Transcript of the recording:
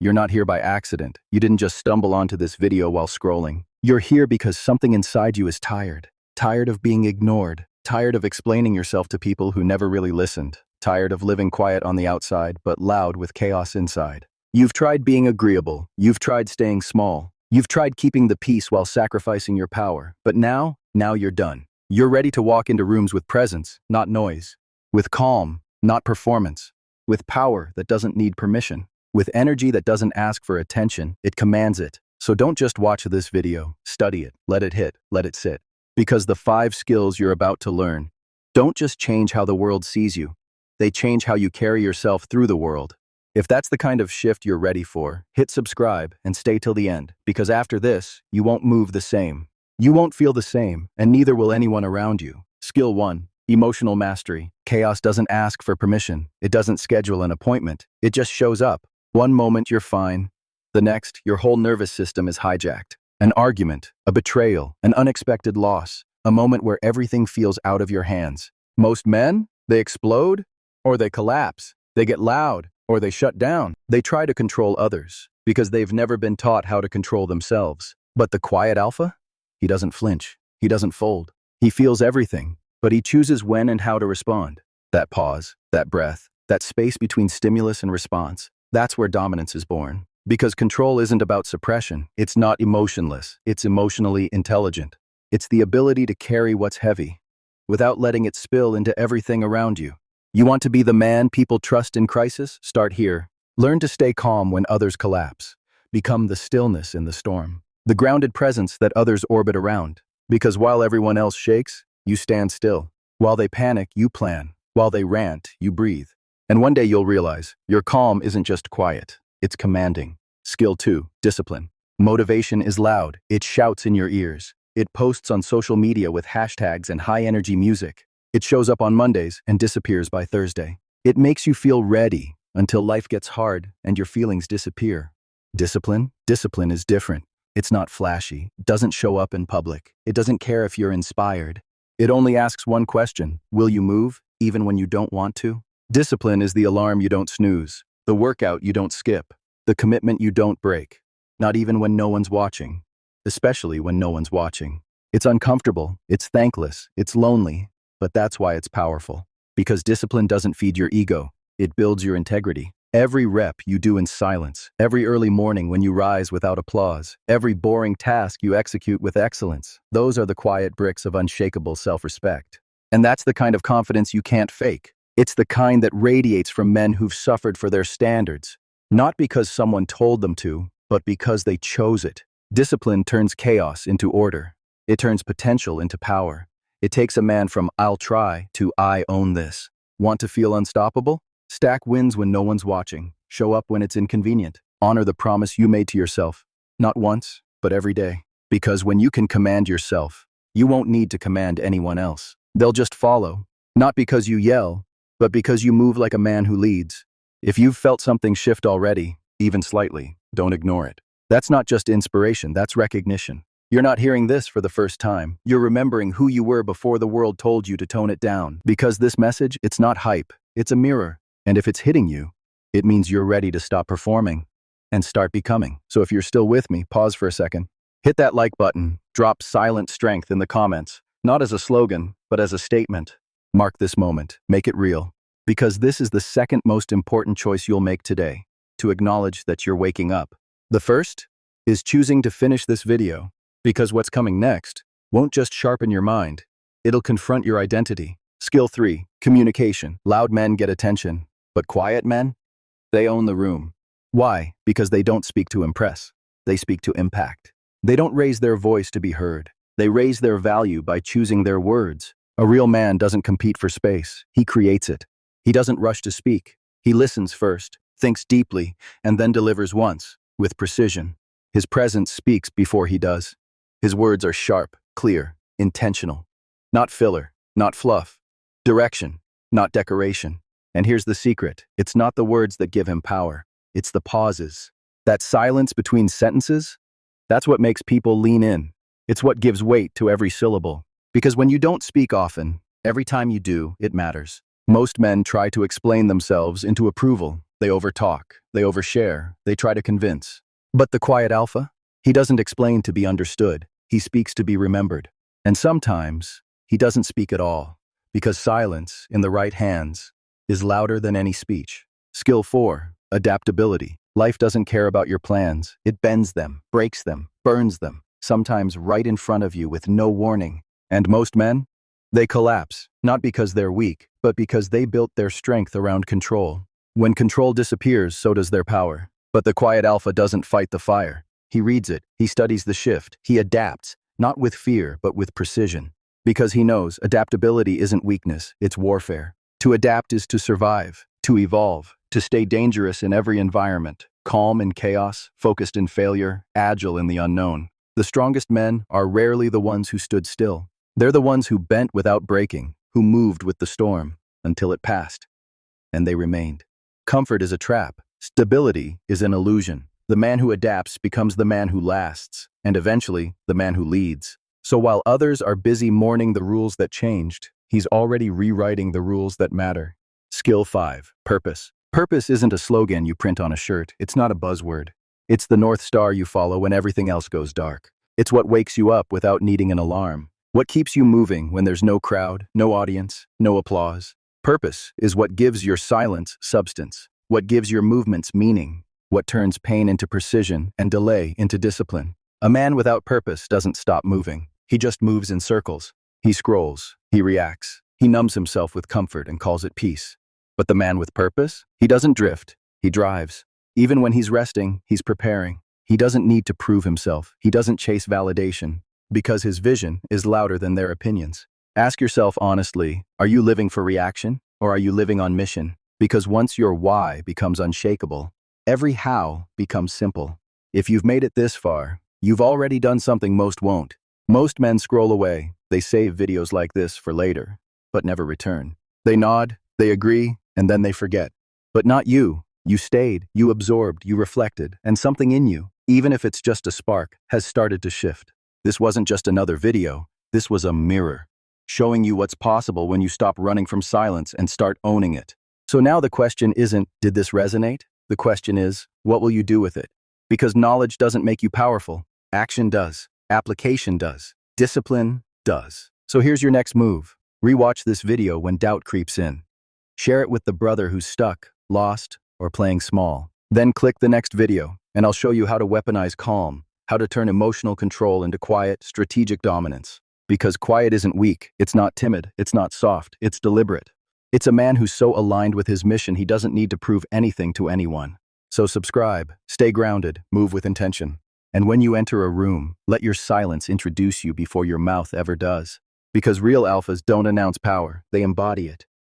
You're not here by accident. You didn't just stumble onto this video while scrolling. You're here because something inside you is tired. Tired of being ignored. Tired of explaining yourself to people who never really listened. Tired of living quiet on the outside, but loud with chaos inside. You've tried being agreeable. You've tried staying small. You've tried keeping the peace while sacrificing your power. But now you're done. You're ready to walk into rooms with presence, not noise. With calm, not performance. With power that doesn't need permission. With energy that doesn't ask for attention, it commands it. So don't just watch this video, study it, let it hit, let it sit. Because the 5 skills you're about to learn don't just change how the world sees you, they change how you carry yourself through the world. If that's the kind of shift you're ready for, hit subscribe and stay till the end, because after this, you won't move the same. You won't feel the same, and neither will anyone around you. Skill 1, emotional mastery. Chaos doesn't ask for permission. It doesn't schedule an appointment. It just shows up. One moment you're fine. The next, your whole nervous system is hijacked. An argument, a betrayal, an unexpected loss, a moment where everything feels out of your hands. Most men, they explode or they collapse. They get loud or they shut down. They try to control others because they've never been taught how to control themselves. But the quiet alpha? He doesn't flinch. He doesn't fold. He feels everything, but he chooses when and how to respond. That pause, that breath, that space between stimulus and response, that's where dominance is born. Because control isn't about suppression. It's not emotionless. It's emotionally intelligent. It's the ability to carry what's heavy without letting it spill into everything around you. You want to be the man people trust in crisis? Start here. Learn to stay calm when others collapse. Become the stillness in the storm. The grounded presence that others orbit around. Because while everyone else shakes, you stand still. While they panic, you plan. While they rant, you breathe. And one day you'll realize your calm isn't just quiet, it's commanding. Skill 2, discipline. Motivation is loud. It shouts in your ears. It posts on social media with hashtags and high-energy music. It shows up on Mondays and disappears by Thursday. It makes you feel ready until life gets hard and your feelings disappear. Discipline? Discipline is different. It's not flashy, doesn't show up in public. It doesn't care if you're inspired. It only asks one question: will you move, even when you don't want to? Discipline is the alarm you don't snooze, the workout you don't skip, the commitment you don't break, not even when no one's watching, especially when no one's watching. It's uncomfortable, it's thankless, it's lonely, but that's why it's powerful. Because discipline doesn't feed your ego, it builds your integrity. Every rep you do in silence, every early morning when you rise without applause, every boring task you execute with excellence, those are the quiet bricks of unshakable self-respect. And that's the kind of confidence you can't fake. It's the kind that radiates from men who've suffered for their standards, not because someone told them to, but because they chose it. Discipline turns chaos into order. It turns potential into power. It takes a man from "I'll try" to "I own this." Want to feel unstoppable? Stack wins when no one's watching. Show up when it's inconvenient. Honor the promise you made to yourself. Not once, but every day. Because when you can command yourself, you won't need to command anyone else. They'll just follow. Not because you yell, but because you move like a man who leads. If you've felt something shift already, even slightly, don't ignore it. That's not just inspiration, that's recognition. You're not hearing this for the first time. You're remembering who you were before the world told you to tone it down. Because this message, it's not hype, it's a mirror. And if it's hitting you, it means you're ready to stop performing and start becoming. So if you're still with me, pause for a second. Hit that like button. Drop silent strength in the comments. Not as a slogan, but as a statement. Mark this moment. Make it real. Because this is the second most important choice you'll make today, to acknowledge that you're waking up. The first is choosing to finish this video, because what's coming next won't just sharpen your mind. It'll confront your identity. Skill 3, communication. Loud men get attention. But quiet men? They own the room. Why? Because they don't speak to impress. They speak to impact. They don't raise their voice to be heard. They raise their value by choosing their words. A real man doesn't compete for space. He creates it. He doesn't rush to speak. He listens first, thinks deeply, and then delivers once, with precision. His presence speaks before he does. His words are sharp, clear, intentional. Not filler, not fluff. Direction, not decoration. And here's the secret. It's not the words that give him power. It's the pauses. That silence between sentences, that's what makes people lean in. It's what gives weight to every syllable. Because when you don't speak often, every time you do, it matters. Most men try to explain themselves into approval. They overtalk, they overshare, they try to convince. But the quiet alpha? He doesn't explain to be understood. He speaks to be remembered. And sometimes, he doesn't speak at all, because silence, in the right hands, is louder than any speech. Skill 4, adaptability. Life doesn't care about your plans. It bends them, breaks them, burns them, sometimes right in front of you with no warning. And most men? They collapse, not because they're weak, but because they built their strength around control. When control disappears, so does their power. But the quiet alpha doesn't fight the fire. He reads it, he studies the shift, he adapts, not with fear, but with precision. Because he knows adaptability isn't weakness, it's warfare. To adapt is to survive, to evolve, to stay dangerous in every environment, calm in chaos, focused in failure, agile in the unknown. The strongest men are rarely the ones who stood still. They're the ones who bent without breaking, who moved with the storm, until it passed. And they remained. Comfort is a trap. Stability is an illusion. The man who adapts becomes the man who lasts, and eventually, the man who leads. So while others are busy mourning the rules that changed, he's already rewriting the rules that matter. Skill 5, purpose. Purpose isn't a slogan you print on a shirt. It's not a buzzword. It's the North Star you follow when everything else goes dark. It's what wakes you up without needing an alarm. What keeps you moving when there's no crowd, no audience, no applause. Purpose is what gives your silence substance, what gives your movements meaning, what turns pain into precision and delay into discipline. A man without purpose doesn't stop moving. He just moves in circles. He scrolls, he reacts, he numbs himself with comfort and calls it peace. But the man with purpose? He doesn't drift, he drives. Even when he's resting, he's preparing. He doesn't need to prove himself. He doesn't chase validation, because his vision is louder than their opinions. Ask yourself honestly, are you living for reaction, or are you living on mission? Because once your why becomes unshakable, every how becomes simple. If you've made it this far, you've already done something most won't. Most men scroll away. They save videos like this for later, but never return. They nod, they agree, and then they forget. But not you. You stayed, you absorbed, you reflected, and something in you, even if it's just a spark, has started to shift. This wasn't just another video. This was a mirror, showing you what's possible when you stop running from silence and start owning it. So now the question isn't, did this resonate? The question is, what will you do with it? Because knowledge doesn't make you powerful. Action does. Application does. Discipline does. So here's your next move. Rewatch this video when doubt creeps in. Share it with the brother who's stuck, lost, or playing small. Then click the next video, and I'll show you how to weaponize calm, how to turn emotional control into quiet, strategic dominance. Because quiet isn't weak, it's not timid, it's not soft, it's deliberate. It's a man who's so aligned with his mission he doesn't need to prove anything to anyone. So subscribe, stay grounded, move with intention. And when you enter a room, let your silence introduce you before your mouth ever does. Because real alphas don't announce power, they embody it.